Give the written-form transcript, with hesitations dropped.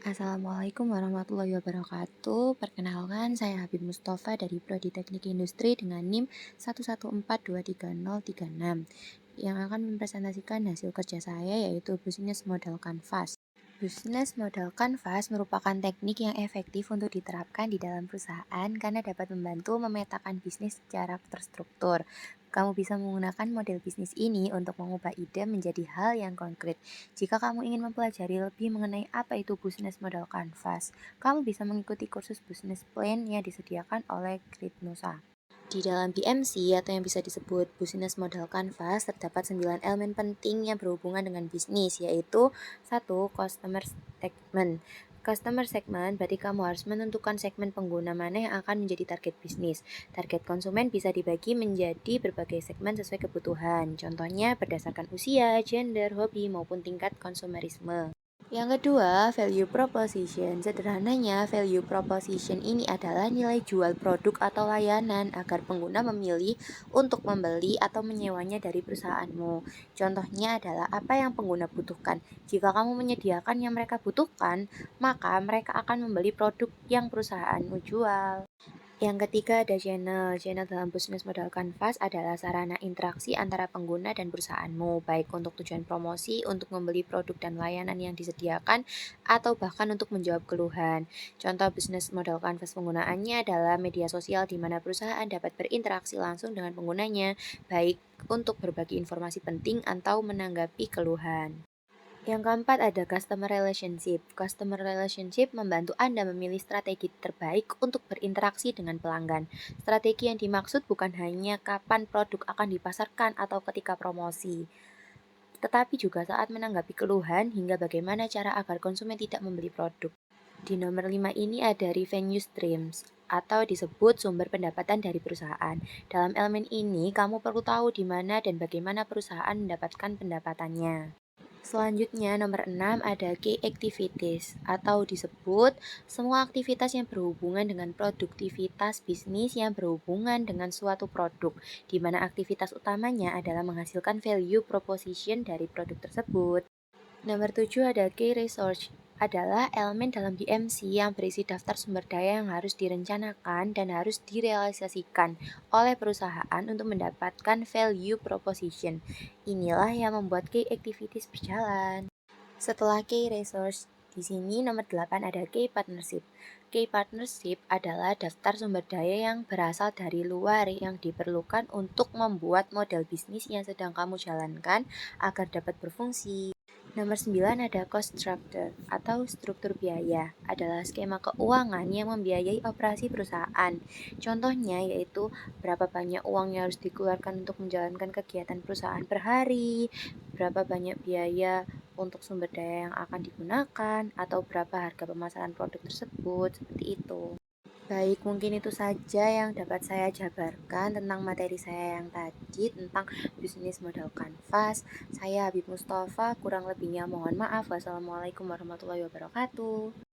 Assalamualaikum warahmatullahi wabarakatuh. Perkenalkan, saya Habib Mustafa dari Prodi Teknik Industri dengan NIM 114230336 yang akan mempresentasikan hasil kerja saya yaitu Business Model Canvas. Business Model Canvas merupakan teknik yang efektif untuk diterapkan di dalam perusahaan karena dapat membantu memetakan bisnis secara terstruktur. Kamu bisa menggunakan model bisnis ini untuk mengubah ide menjadi hal yang konkret. Jika kamu ingin mempelajari lebih mengenai apa itu Business Model Canvas, kamu bisa mengikuti kursus Business Plan yang disediakan oleh Gridnusa. Di dalam BMC atau yang bisa disebut Business Model Canvas terdapat 9 elemen penting yang berhubungan dengan bisnis, yaitu 1. Customer Segment. Customer segment berarti kamu harus menentukan segmen pengguna mana yang akan menjadi target bisnis. Target konsumen bisa dibagi menjadi berbagai segmen sesuai kebutuhan. Contohnya berdasarkan usia, gender, hobi, maupun tingkat konsumerisme. Yang kedua, value proposition. Sederhananya, value proposition ini adalah nilai jual produk atau layanan agar pengguna memilih untuk membeli atau menyewanya dari perusahaanmu. Contohnya adalah apa yang pengguna butuhkan. Jika kamu menyediakan yang mereka butuhkan, maka mereka akan membeli produk yang perusahaanmu jual. Yang ketiga ada channel. Channel dalam Business Model Canvas adalah sarana interaksi antara pengguna dan perusahaanmu, baik untuk tujuan promosi, untuk membeli produk dan layanan yang disediakan, atau bahkan untuk menjawab keluhan. Contoh Business Model Canvas penggunaannya adalah media sosial di mana perusahaan dapat berinteraksi langsung dengan penggunanya, baik untuk berbagi informasi penting atau menanggapi keluhan. Yang keempat ada customer relationship. Customer relationship membantu Anda memilih strategi terbaik untuk berinteraksi dengan pelanggan. Strategi yang dimaksud bukan hanya kapan produk akan dipasarkan atau ketika promosi, tetapi juga saat menanggapi keluhan hingga bagaimana cara agar konsumen tidak membeli produk. Di nomor 5 ini ada revenue streams atau disebut sumber pendapatan dari perusahaan. Dalam elemen ini, kamu perlu tahu di mana dan bagaimana perusahaan mendapatkan pendapatannya. Selanjutnya nomor 6 ada key activities atau disebut semua aktivitas yang berhubungan dengan produktivitas bisnis yang berhubungan dengan suatu produk, di mana aktivitas utamanya adalah menghasilkan value proposition dari produk tersebut. Nomor 7 ada key resource adalah elemen dalam BMC yang berisi daftar sumber daya yang harus direncanakan dan harus direalisasikan oleh perusahaan untuk mendapatkan value proposition. Inilah yang membuat key activities berjalan. Setelah key resource, di sini nomor 8 ada key partnership. Key partnership adalah daftar sumber daya yang berasal dari luar yang diperlukan untuk membuat model bisnis yang sedang kamu jalankan agar dapat berfungsi. Nomor 9 ada cost structure atau struktur biaya. Adalah skema keuangan yang membiayai operasi perusahaan. Contohnya yaitu berapa banyak uang yang harus dikeluarkan untuk menjalankan kegiatan perusahaan per hari, berapa banyak biaya untuk sumber daya yang akan digunakan, atau berapa harga pemasaran produk tersebut, seperti itu. Baik, mungkin itu saja yang dapat saya jabarkan tentang materi saya yang tadi tentang bisnis model kanvas. Saya Habib Mustafa, kurang lebihnya mohon maaf. Wassalamualaikum warahmatullahi wabarakatuh.